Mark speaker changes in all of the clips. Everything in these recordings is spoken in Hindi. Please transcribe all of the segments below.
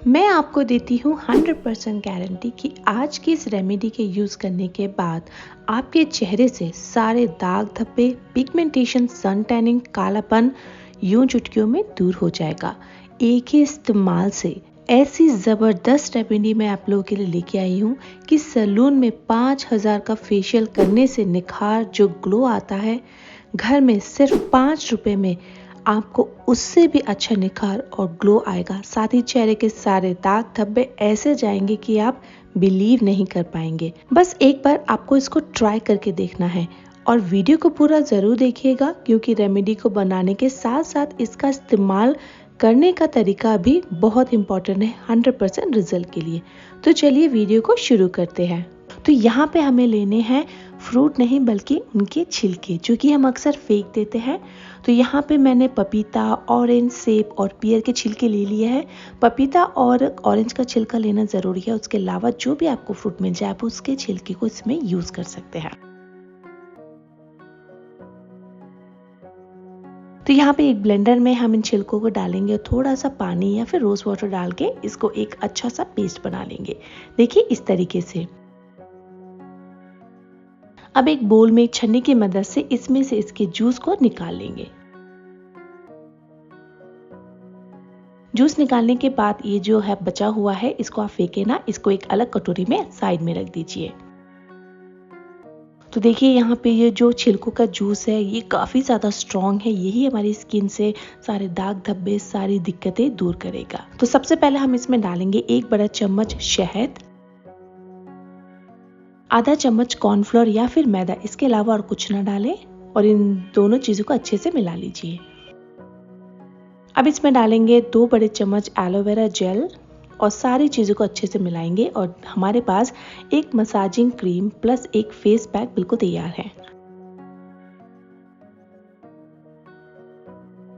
Speaker 1: मैं आपको देती हूँ 100% गारंटी कि आज की इस रेमेडी के यूज़ करने के बाद आपके चेहरे से सारे दाग धब्बे, पिगमेंटेशन, सन टैनिंग, कालापन यूं चुटकियों में दूर हो जाएगा। एक ही इस्तेमाल से ऐसी ज़बरदस्त रेमेडी मैं आप लोगों के लिए लेके आई हूँ कि सैलून में 5000 का फेशियल करने से निखार जो ग्लो आता है, घर में सिर्फ 5 रुपए में आपको उससे भी अच्छा निखार और ग्लो आएगा। साथ ही चेहरे के सारे दाग धब्बे ऐसे जाएंगे कि आप बिलीव नहीं कर पाएंगे। बस एक बार आपको इसको ट्राई करके देखना है और वीडियो को पूरा ज़रूर देखिएगा, क्योंकि रेमेडी को बनाने के साथ साथ इसका इस्तेमाल करने का तरीका भी बहुत इम्पोर्टेंट है 100% रिजल्ट के लिए। तो चलिए वीडियो को शुरू करते हैं। तो यहाँ पे हमें लेने हैं फ्रूट नहीं बल्कि उनके छिलके, जो कि हम अक्सर फेंक देते हैं। तो यहाँ पे मैंने पपीता, ऑरेंज, सेब और पियर के छिलके ले लिए हैं। पपीता और ऑरेंज का छिलका लेना ज़रूरी है। उसके अलावा जो भी आपको फ्रूट मिल जाए आप उसके छिलके को इसमें यूज़ कर सकते हैं। तो यहाँ पे एक ब्लेंडर में हम इन छिलकों को डालेंगे, थोड़ा सा पानी या फिर रोज़ वाटर डाल के इसको एक अच्छा सा पेस्ट बना लेंगे। देखिए इस तरीके से। अब एक बोल में एक छन्नी की मदद से इसमें से इसके जूस को निकाल लेंगे। जूस निकालने के बाद ये जो है बचा हुआ है इसको आप फेंके ना, इसको एक अलग कटोरी में साइड में रख दीजिए। तो देखिए यहाँ पे ये जो छिलकों का जूस है ये काफ़ी ज़्यादा स्ट्रॉन्ग है। यही हमारी स्किन से सारे दाग धब्बे, सारी दिक्कतें दूर करेगा। तो सबसे पहले हम इसमें डालेंगे 1 बड़ा चम्मच शहद, आधा चम्मच कॉर्नफ्लोर या फिर मैदा, इसके अलावा और कुछ ना डालें, और इन दोनों चीज़ों को अच्छे से मिला लीजिए। अब इसमें डालेंगे 2 बड़े चम्मच एलोवेरा जेल और सारी चीज़ों को अच्छे से मिलाएंगे और हमारे पास एक मसाजिंग क्रीम प्लस एक फेस पैक बिल्कुल तैयार है।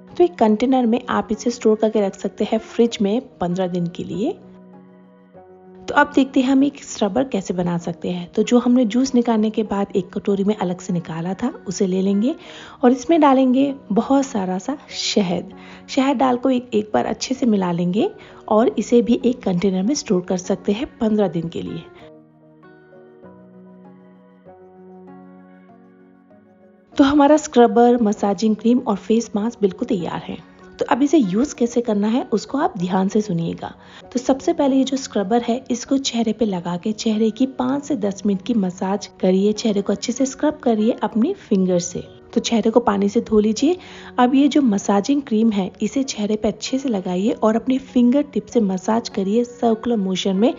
Speaker 1: तो एक कंटेनर में आप इसे स्टोर करके रख सकते हैं फ्रिज में 15 दिन के लिए। तो अब देखते हैं हम एक स्क्रबर कैसे बना सकते हैं। तो जो हमने जूस निकालने के बाद एक कटोरी में अलग से निकाला था उसे ले लेंगे और इसमें डालेंगे बहुत सारा सा शहद। शहद डाल को एक बार अच्छे से मिला लेंगे और इसे भी एक कंटेनर में स्टोर कर सकते हैं 15 दिन के लिए। तो हमारा स्क्रबर, मसाजिंग क्रीम और फेस मास्क बिल्कुल तैयार है। तो अब इसे यूज़ कैसे करना है उसको आप ध्यान से सुनिएगा। तो सबसे पहले ये जो स्क्रबर है इसको चेहरे पे लगा के चेहरे की 5 से 10 मिनट की मसाज करिए। चेहरे को अच्छे से स्क्रब करिए अपनी फिंगर से। तो चेहरे को पानी से धो लीजिए। अब ये जो मसाजिंग क्रीम है इसे चेहरे पे अच्छे से लगाइए और अपनी फिंगर टिप से मसाज करिए सर्कुलर मोशन में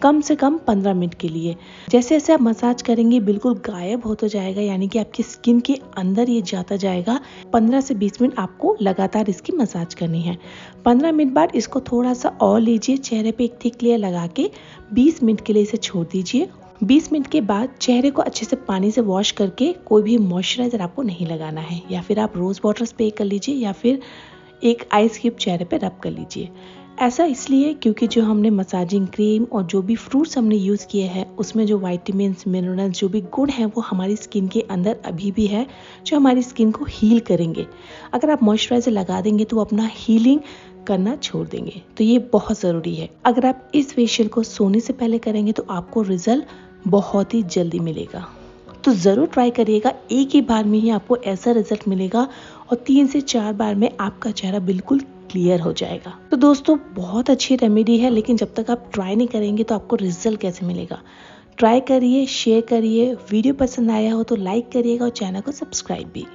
Speaker 1: कम से कम 15 मिनट के लिए। जैसे जैसे आप मसाज करेंगे बिल्कुल गायब होता जाएगा, यानी कि आपकी स्किन के अंदर ये जाता जाएगा। 15 से 20 मिनट आपको लगातार इसकी मसाज करनी है। 15 मिनट बाद इसको थोड़ा सा और लीजिए, चेहरे पे एक थिक लेयर लगा के 20 मिनट के लिए इसे छोड़ दीजिए। 20 मिनट के बाद चेहरे को अच्छे से पानी से वॉश करके कोई भी मॉइस्चराइजर आपको नहीं लगाना है, या फिर आप रोज वाटर स्प्रे कर लीजिए या फिर एक आइस क्यूब चेहरे पे रब कर लीजिए। ऐसा इसलिए क्योंकि जो हमने मसाजिंग क्रीम और जो भी फ्रूट्स हमने यूज़ किए हैं उसमें जो वाइटामिन्स, मिनरल्स, जो भी गुण हैं वो हमारी स्किन के अंदर अभी भी है, जो हमारी स्किन को हील करेंगे। अगर आप मॉइस्चराइजर लगा देंगे तो अपना हीलिंग करना छोड़ देंगे। तो ये बहुत ज़रूरी है। अगर आप इस फेशियल को सोने से पहले करेंगे तो आपको रिजल्ट बहुत ही जल्दी मिलेगा। तो ज़रूर ट्राई करिएगा, एक ही बार में ही आपको ऐसा रिजल्ट मिलेगा और 3 से 4 बार में आपका चेहरा बिल्कुल क्लियर हो जाएगा। तो दोस्तों बहुत अच्छी रेमेडी है, लेकिन जब तक आप ट्राई नहीं करेंगे तो आपको रिजल्ट कैसे मिलेगा। ट्राई करिए, शेयर करिए, वीडियो पसंद आया हो तो लाइक करिएगा और चैनल को सब्सक्राइब भी।